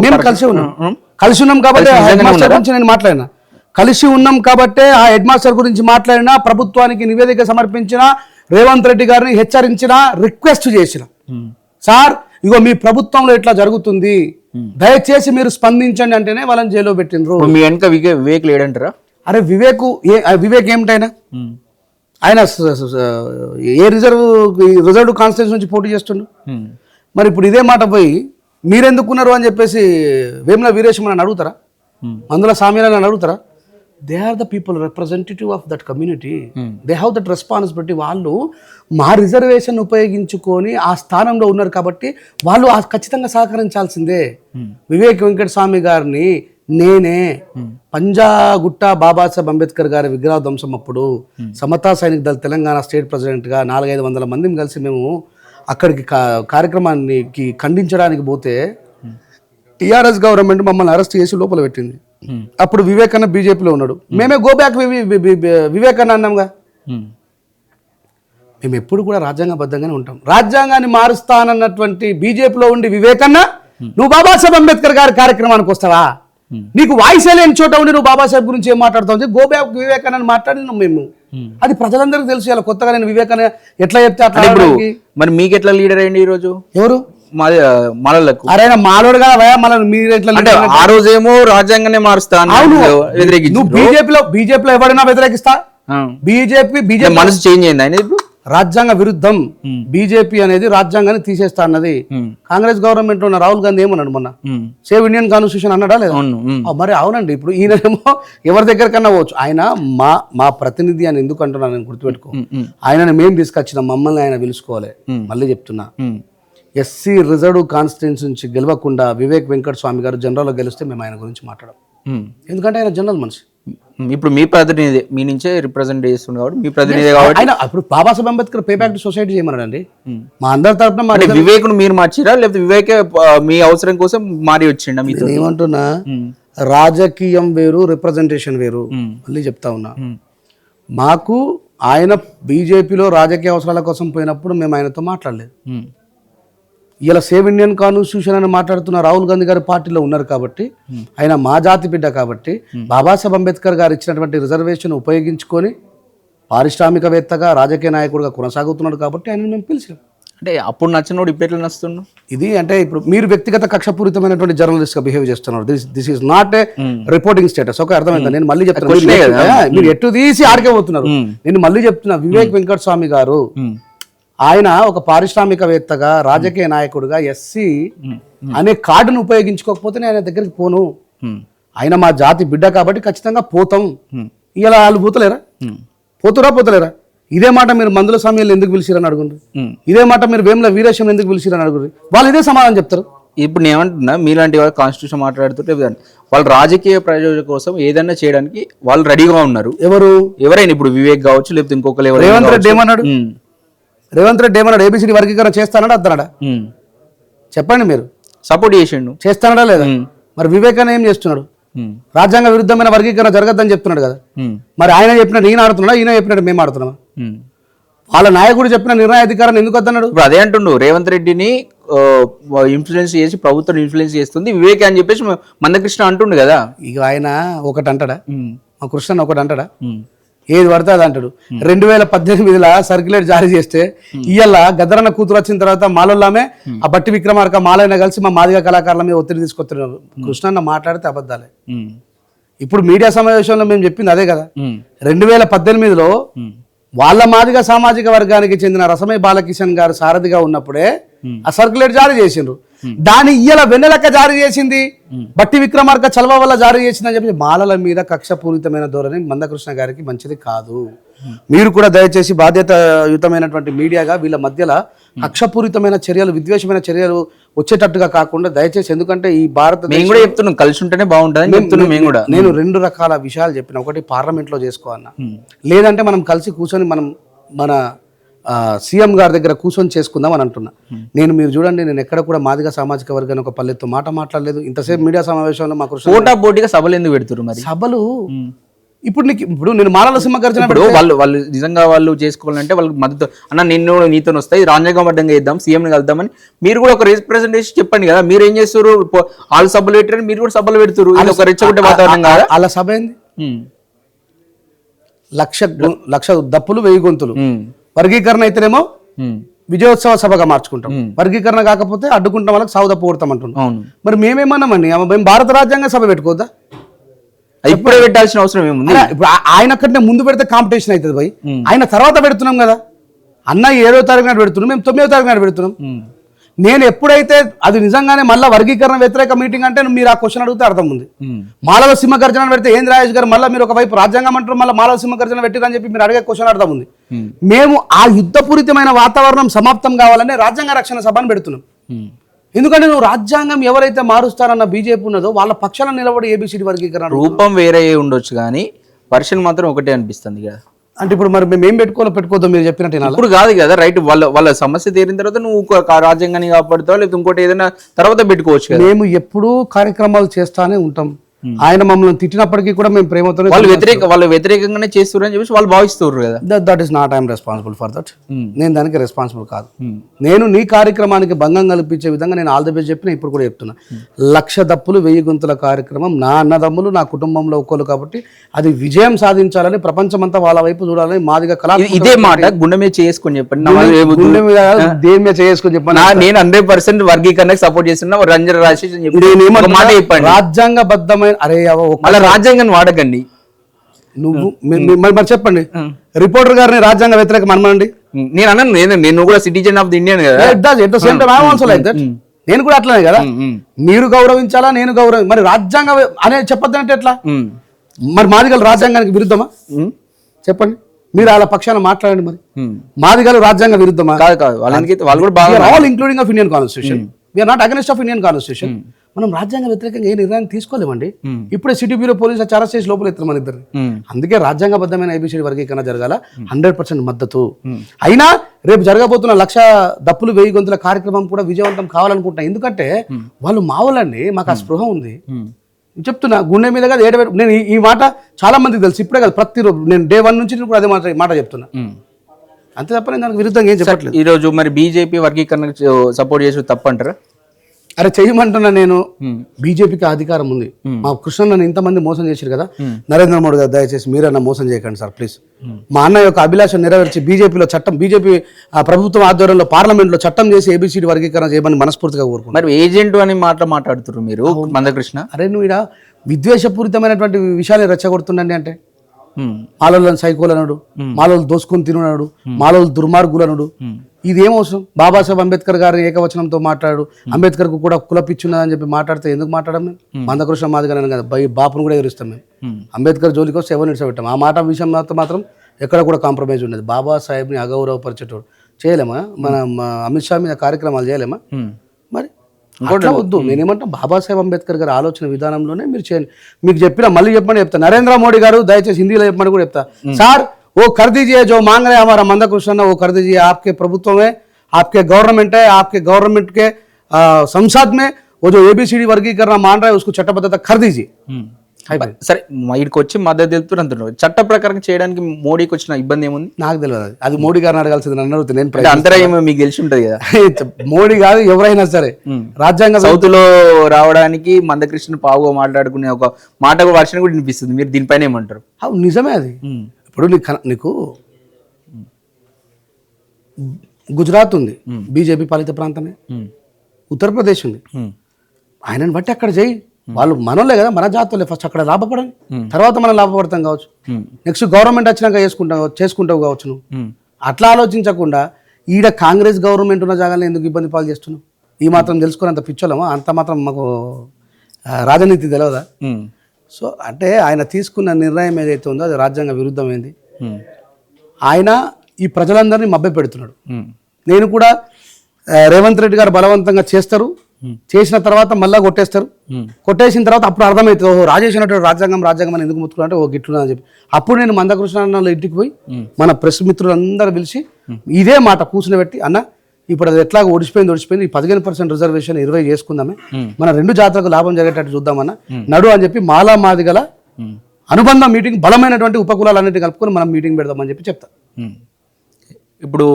మేము కలిసి ఉన్నాం కాబట్టి హెడ్ మాస్టర్ గురించి నేను మాట్లాడినా, కలిసి ఉన్నాం కాబట్టి ఆ హెడ్ మాస్టర్ గురించి మాట్లాడినా, ప్రభుత్వానికి నివేదిక సమర్పించిన, రేవంత్ రెడ్డి గారిని హెచ్చరించిన, రిక్వెస్ట్ చేసిన, సార్ ఇగో మీ ప్రభుత్వంలో ఇట్లా జరుగుతుంది, దయచేసి మీరు స్పందించండి అంటేనే వాళ్ళని జైల్లో పెట్టిండ్రు. మీ వెనక వివేక్ లేడంటారా? అరే వివేక్ ఏమిటైనా ఆయన ఏ రిజర్వ్ కాన్స్టిట్యూన్సీ నుంచి పోటీ చేస్తుండు. మరి ఇప్పుడు ఇదే మాట పోయి మీరెందుకున్నారు అని చెప్పేసి వేముల వీరేశం అని అడుగుతారా? మందుల సామ్యాలని అడుగుతారా? They are the people representative of that community, they have that responsibility. వాళ్ళు మా రిజర్వేషన్ ఉపయోగించుకొని ఆ స్థానంలో ఉన్నారు కాబట్టి వాళ్ళు ఖచ్చితంగా సహకరించాల్సిందే. వివేక్ వెంకటస్వామి గారిని నేనే పంజాగుట్ట బాబాసాహెబ్ అంబేద్కర్ గారి విగ్రహ ధ్వంసం అప్పుడు సమతా సైనిక దళ తెలంగాణ స్టేట్ ప్రెసిడెంట్గా 400-500 మందిని కలిసి మేము అక్కడికి కార్యక్రమానికి ఖండించడానికి పోతే టీఆర్ఎస్ గవర్నమెంట్ మమ్మల్ని అరెస్ట్ చేసి లోపల పెట్టింది. అప్పుడు వివేక్ అన్న బీజేపీలో ఉన్నాడు, మేమే గో బ్యాక్ వివేక్ అన్న అన్నాంగా. మేము ఎప్పుడు కూడా రాజ్యాంగబద్ధంగానే ఉంటాం. రాజ్యాంగాన్ని మారుస్తానన్నటువంటి బీజేపీలో ఉండి వివేక్ అన్న నువ్వు బాబాసాహెబ్ అంబేద్కర్ గారి కార్యక్రమానికి వస్తావా? నీకు వాయిస్ లేని చోట ఉండి నువ్వు బాబాసాహెబ్ గురించి ఏం మాట్లాడుతావు? గో బ్యాక్ వివేక్ అన్న మాట్లాడినాం మేము. అది ప్రజలందరికీ తెలుసు. ఇలా కొత్తగా నేను వివేక్ అన్న ఎట్లా చెప్తే అట్లా. మరి మీకు ఎట్లా లీడర్ అయ్యింది ఈ రోజు? ఎవరు? మాలలకు. అరే మాలోడు కదా భయ, మళ్ళీ మీరు ఎట్లా? ఆ రోజేమో రాజ్యాంగాన్ని మారుస్తా నువ్వు బీజేపీలో ఎవరైనా వ్యతిరేకిస్తా? బీజేపీ మనసు చేంజ్ అయింది ఆయన ఇప్పుడు. రాజ్యాంగ విరుద్ధం బీజేపీ అనేది రాజ్యాంగాన్ని తీసేస్తా అన్నది. కాంగ్రెస్ గవర్నమెంట్ ఉన్న రాహుల్ గాంధీ ఏమన్నాడు మొన్న? సేవ్ ఇండియన్ కాన్స్టిట్యూషన్ అన్నాడా లేదా? మరి అవునండి. ఇప్పుడు ఈయనేమో ఎవరి దగ్గరకన్నా పోవచ్చు. ఆయన మా ప్రతినిధి అని ఎందుకు అంటున్నా నేను గుర్తుపెట్టుకో. ఆయనని మేము తీసుకొచ్చినాం, మమ్మల్ని ఆయన పిలుచుకోవాలి. మళ్ళీ చెప్తున్నా, ఎస్సీ రిజర్వ్ కాన్స్టిట్యూన్సీ నుంచి గెలవకుండా వివేక్ వెంకటస్వామి గారు జనరల్లో గెలిస్తే మేము ఆయన గురించి మాట్లాడం. ఎందుకంటే ఆయన జనరల్ మనిషి. ఇప్పుడు మీ ప్రతినిధి మీ నుంచే రిప్రజెంట్ చేస్తుంది కాబట్టి మీ ప్రతినిధి కాబట్టి ఆయన ఇప్పుడు Babasaheb Ambedkar pay back to society చేయమన్నాడండి. మా అందరి తరఫున వివేక్ మీరు మార్చిరా లేకపోతే వివేకే మీ అవసరం కోసం మారి వచ్చిండ? మీతో ఏమంటున్నా, రాజకీయం వేరు, రిప్రజెంటేషన్ వేరు. మళ్ళీ చెప్తా ఉన్నా, మాకు ఆయన బీజేపీలో రాజకీయ అవసరాల కోసం పోయినప్పుడు మేము ఆయనతో మాట్లాడలేదు. ఇలా సేవ్ ఇండియన్ కాన్స్టిట్యూషన్ అని మాట్లాడుతున్న రాహుల్ గాంధీ గారి పార్టీలో ఉన్నారు కాబట్టి, ఆయన మా జాతి బిడ్డ కాబట్టి బాబాసాహెబ్ అంబేద్కర్ గారు ఇచ్చినటువంటి రిజర్వేషన్ ఉపయోగించుకొని పారిశ్రామికవేత్తగా రాజకీయ నాయకుడిగా కొనసాగుతున్నాడు కాబట్టి ఆయన మేము పిలిచాం. అంటే అప్పుడు నచ్చినోడు ఇప్పుడు ఎట్లా నచ్చుతున్నాడు? ఇది అంటే ఇప్పుడు మీరు వ్యక్తిగత కక్షపూరితమైనటువంటి జర్నలిస్ట్ గా బిహేవ్ చేస్తున్నారు. This is not a reporting status. Okay, అర్థమైందా? నేను మళ్ళీ చెప్తున్నా, మీరు ఎటు తీసి ఆడికే పోతున్నారు. నేను మళ్ళీ చెప్తున్నా, వివేక్ వెంకటస్వామి గారు ఆయన ఒక పారిశ్రామికవేత్తగా రాజకీయ నాయకుడిగా ఎస్సీ అనే కార్డును ఉపయోగించుకోకపోతే నేను ఆయన దగ్గరికి పోను. ఆయన మా జాతి బిడ్డ కాబట్టి ఖచ్చితంగా పోతాం. ఇలా వాళ్ళు పోతలేరా? పోతలేరా? ఇదే మాట మీరు మందుల సమయంలో ఎందుకు పిలిచిరని అడుగుండ్రు, ఇదే మాట మీరు వేముల వీరేశం ఎందుకు పిలిచిరని అడుగురు, వాళ్ళు ఇదే సమాధానం చెప్తారు. ఇప్పుడు నేను ఏమంటున్నా, మీలాంటి వాళ్ళు కాన్స్టిట్యూషన్ మాట్లాడుతుంటే వాళ్ళు రాజకీయ ప్రయోజనం కోసం ఏదైనా చేయడానికి వాళ్ళు రెడీగా ఉన్నారు. ఎవరైనా ఇప్పుడు వివేక్ కావచ్చు లేకపోతే ఇంకొకరు. రేవంత్ రెడ్డి ఏమన్నాడు? ఏబిసిడి వర్గీకరణ చేస్తానడా అద్దనడా? చెప్పండి. మీరు సపోర్ట్ చేసిండు, చేస్తానడా లేదా? మరి వివేకాన్ని ఏం చేస్తున్నాడు? రాజ్యాంగ విరుద్ధమైన వర్గీకరణ జరగద్దని చెప్తున్నాడు కదా. మరి ఆయన చెప్పినట్టు ఈయన ఆడుతున్నాడా, ఈయన చెప్పినట్టు మేము ఆడుతున్నామా? వాళ్ళ నాయకుడు చెప్పిన నిర్ణయాధికారాన్ని ఎందుకు వద్దన్నాడు? ఇప్పుడు అదే అంటుండు, రేవంత్ రెడ్డిని ఇన్ఫ్లుయెన్స్ చేసి ప్రభుత్వం ఇన్ఫ్లుయెన్స్ చేస్తుంది వివేక్ అని చెప్పేసి మందకృష్ణ అంటుండు కదా. ఇక ఆయన ఒకటి అంటాడా, మా కృష్ణ ఒకటి అంటాడా? ఏది పడితే అది అంటాడు. 2018లో సర్క్యులేట్ జారీ చేస్తే ఇయ్యాల గద్దరన్న కూతురు వచ్చిన తర్వాత మాలల్లామే ఆ బట్టి విక్రమార్క మాలైనా కలిసి మా మాదిగ కళాకారుల మీద ఒత్తిడి తీసుకొస్తున్నారు. కృష్ణన్న మాట్లాడితే అబద్ధాలే. ఇప్పుడు మీడియా సమావేశంలో మేము చెప్పింది అదే కదా. 2018లో వాళ్ళ మాదిగ సామాజిక వర్గానికి చెందిన రసమై బాలకిషన్ గారు సారథిగా ఉన్నప్పుడే ఆ సర్క్యులేట్ జారీ చేసిండ్రు. దాని ఇయ్యాల వెన్నెలక్క జారీ చేసింది, బట్టి విక్రమార్క చలవ వల్ల జారీ చేసిందని చెప్పి మాలల మీద కక్షపూరితమైన ధోరణి మందకృష్ణ గారికి మంచిది కాదు. మీరు కూడా దయచేసి బాధ్యతాయుతమైనటువంటి మీడియాగా వీళ్ళ మధ్యలో కక్షపూరితమైన చర్యలు, విద్వేషమైన చర్యలు వచ్చేటట్టుగా కాకుండా దయచేసి, ఎందుకంటే ఈ భారతదేశం కూడా చెప్తున్నాం కలిసి ఉంటేనే బాగుంటుంది. నేను 2 రకాల విషయాలు చెప్పిన, ఒకటి పార్లమెంట్లో చేసుకోవాలన్నా, లేదంటే మనం కలిసి కూర్చొని మనం మన సీఎం గారి దగ్గర కూర్చొని చేసుకుందాం అని అంటున్నా. మీరు చూడండి, నేను ఎక్కడ కూడా మాదిగ సామాజిక వర్గాన్ని ఒక పల్లెత్తు మాట మాట్లాడలేదు. ఇంతసేపు మీడియా సమావేశంలో మాకు పోటా పోటీగా సభలు ఎందుకు పెడుతున్నారు? మరి సభలు ఇప్పుడు నేను మాలల సింహగర్జన ఇప్పుడు వాళ్ళు నిజంగా వాళ్ళు చేసుకోవాలంటే వాళ్ళకి మద్దతు అన్న నిన్ను నీతో వస్తాయి రాజ్యాంగబద్ధంగా ఇద్దాం సీఎంని కలుద్దామని మీరు కూడా ఒక రిప్రజెంటేషన్ చెప్పండి కదా. మీరు ఏం చేస్తారు, వాళ్ళు సభలు పెట్టారు మీరు కూడా సభలు పెడుతున్నారు, ఇది ఒక రెచ్చగొట్టే వాతావరణం కాదా? అలా సభ ఏంది, లక్ష దప్పులు 1000 గొంతులు. వర్గీకరణ అయితేనేమో విజయోత్సవ సభగా మార్చుకుంటాం, వర్గీకరణ కాకపోతే అడ్డుకుంటాం, వాళ్ళకి సాగు తప్పు కొడతాం అంటున్నాం. మరి మేమేమన్నామండి, మేము భారత రాజ్యాంగ సభ పెట్టుకోవద్దా? ఇప్పుడే పెట్టాల్సిన అవసరం ఏముంది? ఇప్పుడు ఆయన కంటే ముందు పెడితే కాంపిటీషన్ అవుతుంది భయ్, ఆయన తర్వాత పెడుతున్నాం కదా. అన్న 7వ తారీఖు నాడు పెడుతున్నాం, మేము 9వ తారీఖు నాడు పెడుతున్నాం. నేను ఎప్పుడైతే అది నిజంగానే మళ్ళీ వర్గీకరణ వ్యతిరేక మీటింగ్ అంటే మీరు ఆ క్వశ్చన్ అడిగితే అర్థం ఉంది. మాలవ సింహగర్జన పెడితే ఏంది రాజేష్ గారు మళ్ళీ మీరు ఒకవైపు రాజ్యాంగం అంటారు, మళ్ళీ మాలవ సింహగర్జన పెట్టిరని చెప్పి మీరు అడిగే క్వశ్చన్ అర్థం ఉంది. మేము ఆ యుద్ధపూరితమైన వాతావరణం సమాప్తం కావాలని రాజ్యాంగ రక్షణ సభను పెడుతున్నాం. ఎందుకంటే నువ్వు రాజ్యాంగం ఎవరైతే మారుస్తారన్న బీజేపీ ఉన్నదో వాళ్ళ పక్షాన నిలబడి ఏబిసిడి వర్గీకరణ రూపం వేరే ఉండొచ్చు కానీ వర్షన్ మాత్రం ఒకటే అనిపిస్తుంది కదా. అంటే ఇప్పుడు మరి మేము ఏం పెట్టుకోవద్దు మీరు చెప్పినట్టు ఇప్పుడు కాదు కదా రైట్, వాళ్ళ సమస్య తీరిన తర్వాత నువ్వు రాజ్యాంగాన్ని కాపాడుతావు లేకపోతే ఇంకోటి ఏదైనా తర్వాత పెట్టుకోవచ్చు కదా. మేము ఎప్పుడూ కార్యక్రమాలు చేస్తానే ఉంటాం. ఆయన మమ్మల్ని తిట్టినప్పటికీ కూడా మేము ప్రేమతో వాళ్ళు వ్యతిరేకంగానే చేస్తున్నారు అని చెప్పేసి వాళ్ళు భావిస్తున్నారు కదా. That is not I'm responsible for that. నేను దానికి రెస్పాన్సిబుల్ కాదు. నేను నీ కార్యక్రమానికి భంగం కల్పించే విధంగా నేను ఆల్ ది బెస్ట్ చెప్పిన, ఇప్పుడు కూడా చెప్తున్నా. 1,00,000 దప్పులు 1000 గొంతుల కార్యక్రమం నా అన్నదమ్ములు నా కుటుంబంలో ఒక్కరు కాబట్టి అది విజయం సాధించాలని ప్రపంచమంతా వాళ్ళ వైపు చూడాలని మాదిగా కళ. ఇదే మాట గుండె మీద చేసుకొని చెప్పండి, గుండె మీద దేని మీద చేసుకొని చెప్పండి. నేను 100% వర్గీకరణకు సపోర్ట్ చేస్తున్నా, రంజన్ రాజేష్ మాట చెప్పండి. రాజ్యాంగబద్ధమైన అరే అలా రాజ్యాంగాన్ని వాడకండి. నువ్వు మరి చెప్పండి, రిపోర్టర్ గారిని రాజ్యాంగ వ్యతిరేకం అనమండి. నేను అన్నాను, నేను కూడా సిటిజన్ ఆఫ్ ది ఇండియన్ కదా. నేను కూడా అట్లనే కదా. మీరు గౌరవించాలా, నేను మరి రాజ్యాంగం అనే చెప్పొద్దంటే ఎట్లా? మరి మాదిగలు రాజ్యాంగానికి విరుద్ధమా చెప్పండి? మీరు వాళ్ళ పక్షాన మాట్లాడండి. మరి మాదిగలు రాజ్యాంగ విరుద్ధమా? కాదు, వాళ్ళు కూడా బాగా all including of Indian constitution. We are not against of Indian constitution. మనం రాజ్యాంగ వ్యతిరేకంగా ఏ నిర్ణయం తీసుకోలేమండి. ఇప్పుడే సిటీ బ్యూరో పోలీసు అరెస్ట్ చేసి లోపల ఎత్తారు మన ఇద్దరు. అందుకే రాజ్యాంగబద్ధమైన ఏబిసిడి వర్గీకరణ జరగాల 100% మద్దతు. అయినా రేపు జరగబోతున్న 1,00,000 దప్పులు 1000 గొంతుల కార్యక్రమం కూడా విజయవంతం కావాలనుకుంటున్నా. ఎందుకంటే వాళ్ళు మావులండి, మాకు ఆ స్పృహ ఉంది. చెప్తున్నా గుండె మీద కదా నేను ఈ మాట చాలా మందికి తెలుసు. ఇప్పుడే కదా, ప్రతిరోజు నేను డే 1 నుంచి కూడా అదే మాట చెప్తున్నా. అంతే తప్ప నేను దానికి విరుద్ధంగా ఏం చెప్పట్లేదు. ఈ రోజు మరి బీజేపీ వర్గీకరణ సపోర్ట్ చేసి తప్పంటారా? అరే చెయ్యమంటున్నా నేను. బీజేపీకి అధికారం ఉంది. మా కృష్ణ నన్ను ఇంతమంది మోసం చేశారు కదా. నరేంద్ర మోడీ గారు దయచేసి మీరన్నా మోసం చేయకండి సార్ ప్లీజ్. మా అన్న యొక్క అభిలాష నెరవేర్చి బీజేపీలో చట్టం, బీజేపీ ప్రభుత్వం ఆధ్వర్యంలో పార్లమెంట్లో చట్టం చేసి ఏబిసిడి వర్గీకరణ చేయమని మనస్ఫూర్తిగా కోరుకుంటున్నాను. మరి ఏజెంట్ అని మాట్లాడుతున్నారు మీరు మందకృష్ణ. అరే నువ్వు ఇక్కడ విద్వేషపూరితమైనటువంటి విషయాన్ని రెచ్చగొడుతుండండి. అంటే మాలోళ్ళని సైకోలనుడు, మాలోళ్ళు దోసుకొని తినడు, మాలోళ్ళు దుర్మార్గులనుడు. ఇదేం అవసరం? బాబాసాహెబ్ అంబేద్కర్ గారిని ఏకవచనంతో మాట్లాడు, అంబేద్కర్ కు కూడా కులపిచ్చున్నదని చెప్పి మాట్లాడితే ఎందుకు మాట్లాడడం? మేము మందకృష్ణ మాదిగానే కదా బాపును కూడా ఎదురుస్తాం. మేము అంబేద్కర్ జోలికి వస్తే ఎవరిని ఇష్టపెట్టాం. ఆ మాట విషయం మాత్రం ఎక్కడ కూడా కాంప్రమైజ్ ఉండదు. బాబాసాహెబ్ని అగౌరవపరిచేటోడు చేయలేమా? మన అమిత్ షా మీద కార్యక్రమాలు చేయలేమా? మరి అట్లా వద్దు. నేనేమంటా, బాబాసాహెబ్ అంబేద్కర్ గారి ఆలోచన విధానంలోనే మీరు చేయండి. మీకు చెప్పినా మళ్ళీ చెప్పమని చెప్తా. నరేంద్ర మోడీ గారు దయచేసి హిందీలో చెప్పమని కూడా చెప్తా. సార్ वो कर दीजिए जो मांग रहे हैं हमारा मंदाकृष्ण, वो कर दीजिए. आपके प्रभुत्व में, आपके गवर्नमेंट है, आपके गवर्नमेंट के संसद में वो जो एबीसीडी वर्गीकरण मान रहा है उसको చట్టబద్ధత कर दीजिए. సరే ఇక్కడికి వచ్చి మద్దతు తెలుపుతున్నారు. చట్ట ప్రకారం చేయడానికి మోడీకి వచ్చిన ఇబ్బంది ఏముంది? నాకు తెలియదు. అది మోడీ గారిని అడగాల్సింది, నన్ను అడుగుతుంది. నేను అంతరాయం మీకు తెలిసి ఉంటది కదా. మోడీ కాదు ఎవరైనా సరే రాజ్యాంగ సౌత్ లో రావడానికి మందకృష్ణ పావుగా మాట్లాడుకునే ఒక మాట వర్షం కూడా వినిపిస్తుంది. మీరు దీనిపైన ఏమంటారు? నిజమే అది. ఇప్పుడు నీకు గుజరాత్ ఉంది, బీజేపీ పాలిత ప్రాంతమే. ఉత్తరప్రదేశ్ ఉంది, ఆయనను బట్టి అక్కడ చేయి. వాళ్ళు మనోళ్ళే కదా, మన జాతులే. ఫస్ట్ అక్కడ లాభపడండి, తర్వాత మనం లాభపడతాం కావచ్చు. నెక్స్ట్ గవర్నమెంట్ వచ్చినాక చేసుకుంటావు కావచ్చు. నువ్వు అట్లా ఆలోచించకుండా ఈడ కాంగ్రెస్ గవర్నమెంట్ ఉన్న జాగాలో ఎందుకు ఇబ్బంది పాలు చేస్తున్నావు? ఈ మాత్రం తెలుసుకున్నంత పిచ్చోలేమా? అంత మాత్రం మాకు రాజనీతి తెలియదా? సో అంటే ఆయన తీసుకున్న నిర్ణయం ఏదైతే ఉందో అది రాజ్యాంగ విరుద్ధమైంది. ఆయన ఈ ప్రజలందరినీ మభ్య పెడుతున్నాడు. నేను కూడా రేవంత్ రెడ్డి గారు బలవంతంగా చేస్తారు, చేసిన తర్వాత మళ్ళీ కొట్టేస్తారు. కొట్టేసిన తర్వాత అప్పుడు అర్థమవుతుంది, ఓహో రాజేష్ అన్నట్టు రాజ్యాంగం అని ఎందుకు ముత్తుకున్నా, ఓ గిట్లున్నా అని చెప్పి. అప్పుడు నేను మందకృష్ణ అన్న ఇంటికి పోయి మన ప్రెస్ మిత్రులందరూ పిలిచి ఇదే మాట కూర్చుని పెట్టి, అన్న ఇప్పుడు అది ఎట్లాగో ఓడిపోయింది, ఈ 15% రిజర్వేషన్ 20 చేసుకుందామే, మన 2 జాతులకు లాభం జరిగేటట్టు చూద్దామన్నా నడు అని చెప్పి మాలా మాదిగల అనుబంధ మీటింగ్ బలమైనటువంటి ఉపకులాలన్నిటి కలుపుకొని మనం మీటింగ్ పెడదామని చెప్పి చెప్తా. ఇప్పుడు